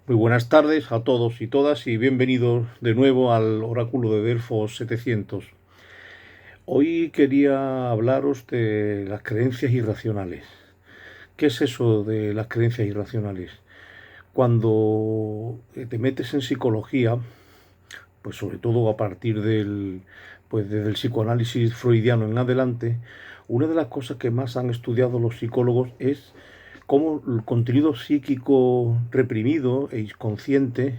Muy buenas tardes a todos y todas y bienvenidos de nuevo al oráculo de Delfos 700. Hoy quería hablaros de las creencias irracionales. ¿Qué es eso de las creencias irracionales? Cuando te metes en psicología, pues sobre todo a partir pues desde el psicoanálisis freudiano en adelante, una de las cosas que más han estudiado los psicólogos es cómo el contenido psíquico reprimido e inconsciente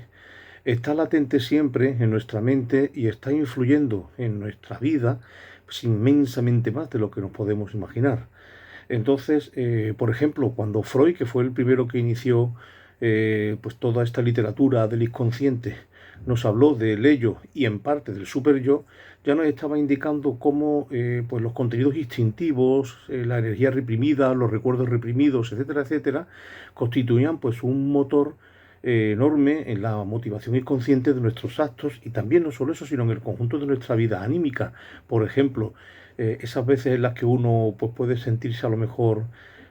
está latente siempre en nuestra mente y está influyendo en nuestra vida pues, inmensamente más de lo que nos podemos imaginar. Entonces, por ejemplo, cuando Freud, que fue el primero que inició pues toda esta literatura del inconsciente, nos habló del ello y en parte del super yo, ya nos estaba indicando cómo pues los contenidos instintivos, la energía reprimida, los recuerdos reprimidos, etcétera, etcétera, constituían pues un motor enorme en la motivación inconsciente de nuestros actos y también no solo eso, sino en el conjunto de nuestra vida anímica. Por ejemplo, esas veces en las que uno pues, puede sentirse a lo mejor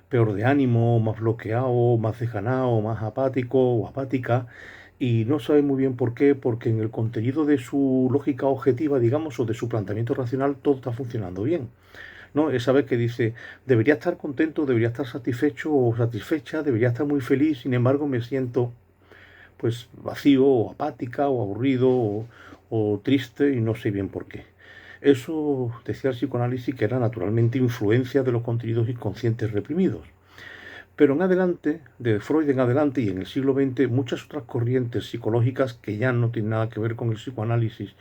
peor de ánimo, más bloqueado, más desganado, más apático o apática, y no sabe muy bien por qué, porque en el contenido de su lógica objetiva, digamos, o de su planteamiento racional, todo está funcionando bien. ¿No? Esa vez que dice, debería estar contento, debería estar satisfecho o satisfecha, debería estar muy feliz, sin embargo me siento pues vacío o apática o aburrido o triste y no sé bien por qué. Eso decía el psicoanálisis que era naturalmente influencia de los contenidos inconscientes reprimidos. Pero en adelante, de Freud en adelante y en el siglo XX, muchas otras corrientes psicológicas que ya no tienen nada que ver con el psicoanálisis,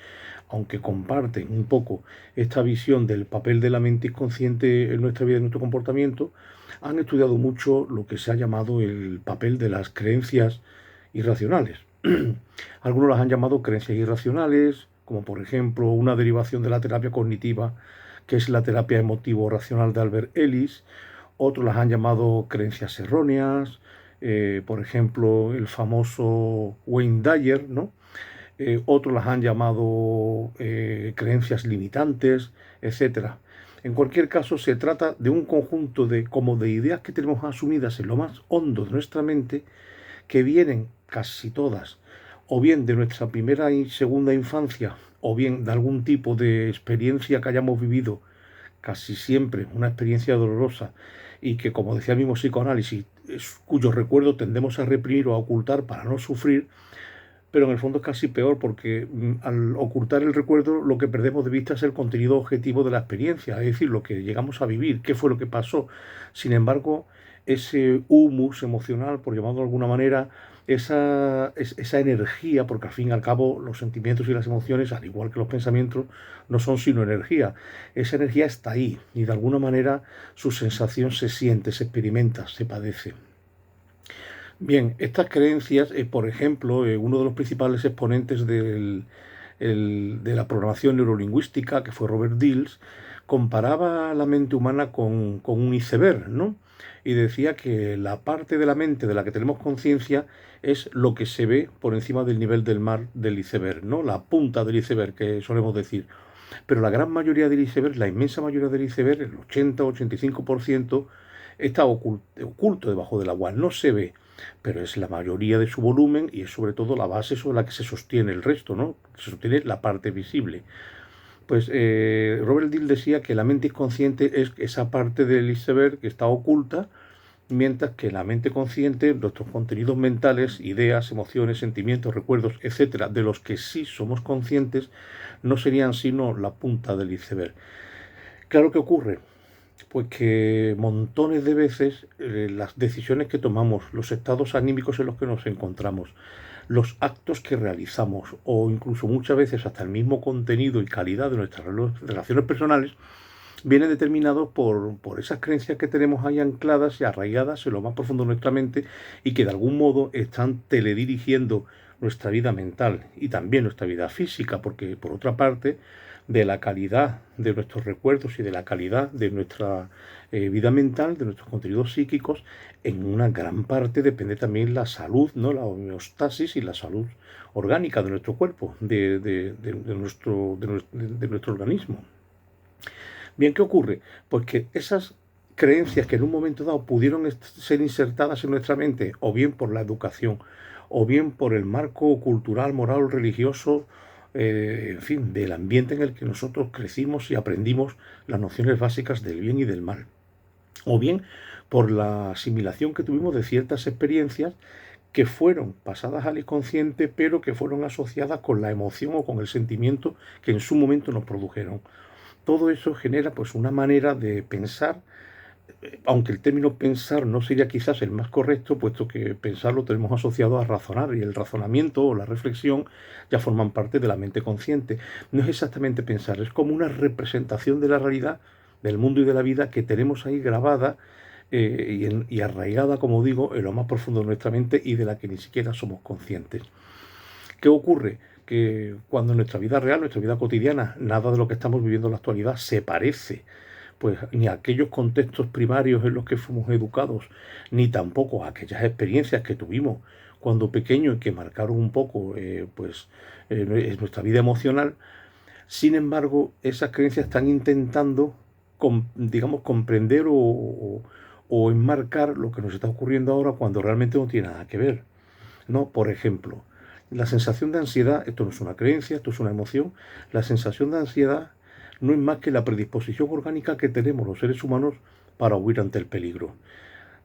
aunque comparten un poco esta visión del papel de la mente inconsciente en nuestra vida y en nuestro comportamiento, han estudiado mucho lo que se ha llamado el papel de las creencias irracionales. Algunos las han llamado creencias irracionales, como por ejemplo una derivación de la terapia cognitiva, que es la terapia emotivo-racional de Albert Ellis. Otros las han llamado creencias erróneas, por ejemplo el famoso Wayne Dyer, ¿no? Otros las han llamado creencias limitantes, etcétera. En cualquier caso, se trata de un conjunto de, como de ideas que tenemos asumidas en lo más hondo de nuestra mente, que vienen casi todas, o bien de nuestra primera y segunda infancia, o bien de algún tipo de experiencia que hayamos vivido, casi siempre una experiencia dolorosa, y que, como decía el mismo psicoanálisis, cuyo recuerdo tendemos a reprimir o a ocultar para no sufrir, pero en el fondo es casi peor porque al ocultar el recuerdo lo que perdemos de vista es el contenido objetivo de la experiencia, es decir, lo que llegamos a vivir, qué fue lo que pasó. Sin embargo, ese humus emocional, por llamarlo de alguna manera, esa energía, porque al fin y al cabo los sentimientos y las emociones, al igual que los pensamientos, no son sino energía. Esa energía está ahí y de alguna manera su sensación se siente, se experimenta, se padece. Bien, estas creencias, por ejemplo, uno de los principales exponentes de la programación neurolingüística, que fue Robert Dills, comparaba la mente humana con un iceberg, ¿no? Y decía que la parte de la mente de la que tenemos conciencia es lo que se ve por encima del nivel del mar del iceberg, ¿no? La punta del iceberg, que solemos decir. Pero la gran mayoría del iceberg, la inmensa mayoría del iceberg, el 80-85%, está oculto debajo del agua, no se ve, pero es la mayoría de su volumen y es sobre todo la base sobre la que se sostiene el resto, ¿no? Se sostiene la parte visible. Pues Robert Dill decía que la mente inconsciente es esa parte del iceberg que está oculta, mientras que la mente consciente, nuestros contenidos mentales, ideas, emociones, sentimientos, recuerdos, etcétera, de los que sí somos conscientes, no serían sino la punta del iceberg. Claro que ocurre, pues que montones de veces las decisiones que tomamos, los estados anímicos en los que nos encontramos, los actos que realizamos o incluso muchas veces hasta el mismo contenido y calidad de nuestras relaciones personales vienen determinados por esas creencias que tenemos ahí ancladas y arraigadas en lo más profundo de nuestra mente y que de algún modo están teledirigiendo nuestra vida mental y también nuestra vida física, porque por otra parte, de la calidad de nuestros recuerdos y de la calidad de nuestra vida mental, de nuestros contenidos psíquicos, en una gran parte depende también la salud, ¿no? La homeostasis y la salud orgánica de nuestro cuerpo, de nuestro organismo. Bien, ¿qué ocurre? Pues que esas creencias que en un momento dado pudieron ser insertadas en nuestra mente, o bien por la educación, o bien por el marco cultural, moral, religioso, en fin, del ambiente en el que nosotros crecimos y aprendimos las nociones básicas del bien y del mal, o bien por la asimilación que tuvimos de ciertas experiencias que fueron pasadas al inconsciente, pero que fueron asociadas con la emoción o con el sentimiento que en su momento nos produjeron. Todo eso genera pues una manera de pensar, aunque el término pensar no sería quizás el más correcto, puesto que pensar lo tenemos asociado a razonar, y el razonamiento o la reflexión ya forman parte de la mente consciente. No es exactamente pensar, es como una representación de la realidad, del mundo y de la vida que tenemos ahí grabada y arraigada, como digo, en lo más profundo de nuestra mente y de la que ni siquiera somos conscientes. ¿Qué ocurre? Que cuando en nuestra vida real, nuestra vida cotidiana, nada de lo que estamos viviendo en la actualidad se parece pues ni a aquellos contextos primarios en los que fuimos educados, ni tampoco a aquellas experiencias que tuvimos cuando pequeños y que marcaron un poco nuestra vida emocional. Sin embargo, esas creencias están intentando, digamos, comprender o enmarcar lo que nos está ocurriendo ahora cuando realmente no tiene nada que ver, ¿no? Por ejemplo, la sensación de ansiedad, esto no es una creencia, esto es una emoción, la sensación de ansiedad no es más que la predisposición orgánica que tenemos los seres humanos para huir ante el peligro.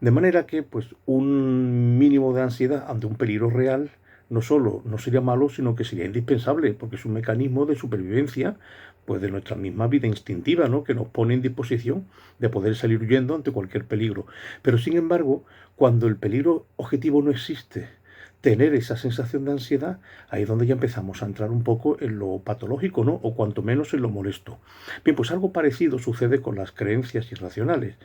De manera que, pues, un mínimo de ansiedad ante un peligro real no solo no sería malo, sino que sería indispensable, porque es un mecanismo de supervivencia, pues, de nuestra misma vida instintiva, ¿no? Que nos pone en disposición de poder salir huyendo ante cualquier peligro. Pero, sin embargo, cuando el peligro objetivo no existe, tener esa sensación de ansiedad, ahí es donde ya empezamos a entrar un poco en lo patológico, ¿no? O cuanto menos en lo molesto. Bien, pues algo parecido sucede con las creencias irracionales.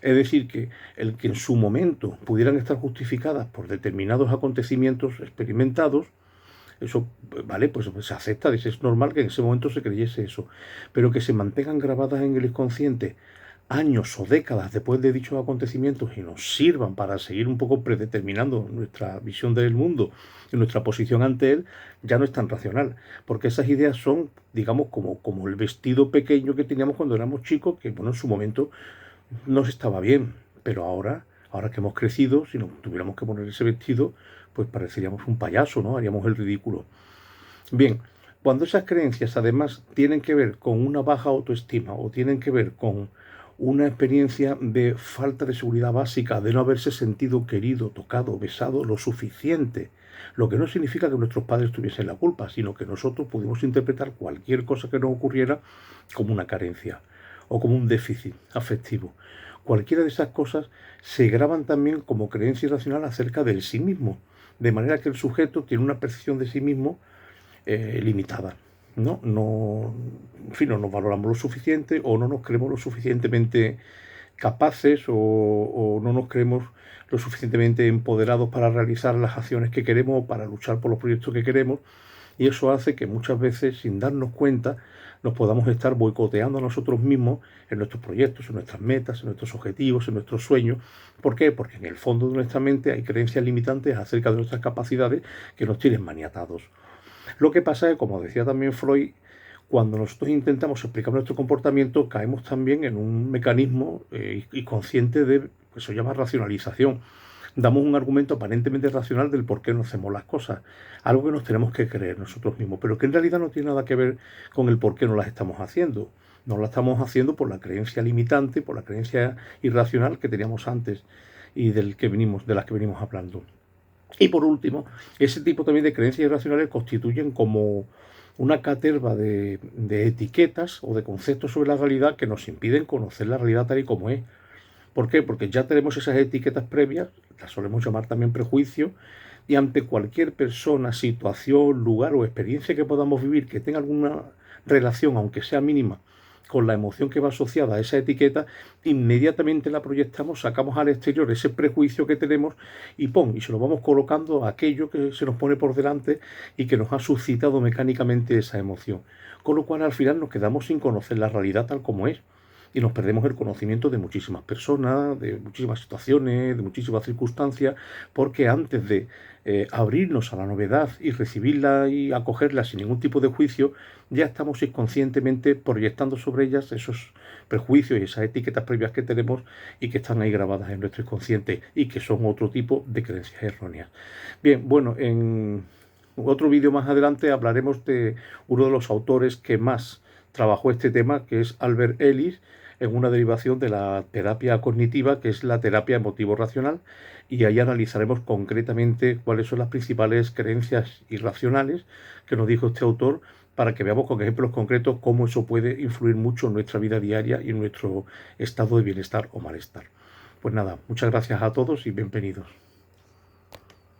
Es decir, que el que en su momento pudieran estar justificadas por determinados acontecimientos experimentados, eso, vale, pues se acepta, es normal que en ese momento se creyese eso, pero que se mantengan grabadas en el inconsciente años o décadas después de dichos acontecimientos y nos sirvan para seguir un poco predeterminando nuestra visión del mundo y nuestra posición ante él, ya no es tan racional, porque esas ideas son, digamos, como el vestido pequeño que teníamos cuando éramos chicos, que bueno, en su momento nos estaba bien, pero ahora que hemos crecido, si nos tuviéramos que poner ese vestido, pues pareceríamos un payaso, ¿no? Haríamos el ridículo. Bien, cuando esas creencias además tienen que ver con una baja autoestima o tienen que ver con una experiencia de falta de seguridad básica, de no haberse sentido querido, tocado, besado lo suficiente, lo que no significa que nuestros padres tuviesen la culpa, sino que nosotros pudimos interpretar cualquier cosa que nos ocurriera como una carencia o como un déficit afectivo. Cualquiera de esas cosas se graban también como creencia irracional acerca del sí mismo, de manera que el sujeto tiene una percepción de sí mismo limitada. En fin, no nos valoramos lo suficiente o no nos creemos lo suficientemente capaces o no nos creemos lo suficientemente empoderados para realizar las acciones que queremos o para luchar por los proyectos que queremos, y eso hace que muchas veces, sin darnos cuenta, nos podamos estar boicoteando a nosotros mismos en nuestros proyectos, en nuestras metas, en nuestros objetivos, en nuestros sueños. ¿Por qué? Porque en el fondo de nuestra mente hay creencias limitantes acerca de nuestras capacidades que nos tienen maniatados. Lo que pasa es que, como decía también Freud, cuando nosotros intentamos explicar nuestro comportamiento, caemos también en un mecanismo inconsciente de, pues se llama racionalización. Damos un argumento aparentemente racional del por qué no hacemos las cosas, algo que nos tenemos que creer nosotros mismos, pero que en realidad no tiene nada que ver con el por qué no las estamos haciendo. No las estamos haciendo por la creencia limitante, por la creencia irracional que teníamos antes y de las que venimos hablando. Y por último, ese tipo también de creencias irracionales constituyen como una caterva de etiquetas o de conceptos sobre la realidad que nos impiden conocer la realidad tal y como es. ¿Por qué? Porque ya tenemos esas etiquetas previas, las solemos llamar también prejuicio, y ante cualquier persona, situación, lugar o experiencia que podamos vivir que tenga alguna relación, aunque sea mínima, con la emoción que va asociada a esa etiqueta, inmediatamente la proyectamos, sacamos al exterior ese prejuicio que tenemos y ¡pum! Y se lo vamos colocando a aquello que se nos pone por delante y que nos ha suscitado mecánicamente esa emoción. Con lo cual al final nos quedamos sin conocer la realidad tal como es. y nos perdemos el conocimiento de muchísimas personas, de muchísimas situaciones, de muchísimas circunstancias, porque antes de abrirnos a la novedad y recibirla y acogerla sin ningún tipo de juicio, ya estamos inconscientemente proyectando sobre ellas esos prejuicios y esas etiquetas previas que tenemos y que están ahí grabadas en nuestro inconsciente y que son otro tipo de creencias erróneas. Bien, bueno, en otro vídeo más adelante hablaremos de uno de los autores que más trabajó este tema, que es Albert Ellis, en una derivación de la terapia cognitiva, que es la terapia emotivo-racional, y ahí analizaremos concretamente cuáles son las principales creencias irracionales que nos dijo este autor, para que veamos con ejemplos concretos cómo eso puede influir mucho en nuestra vida diaria y en nuestro estado de bienestar o malestar. Pues nada, muchas gracias a todos y bienvenidos.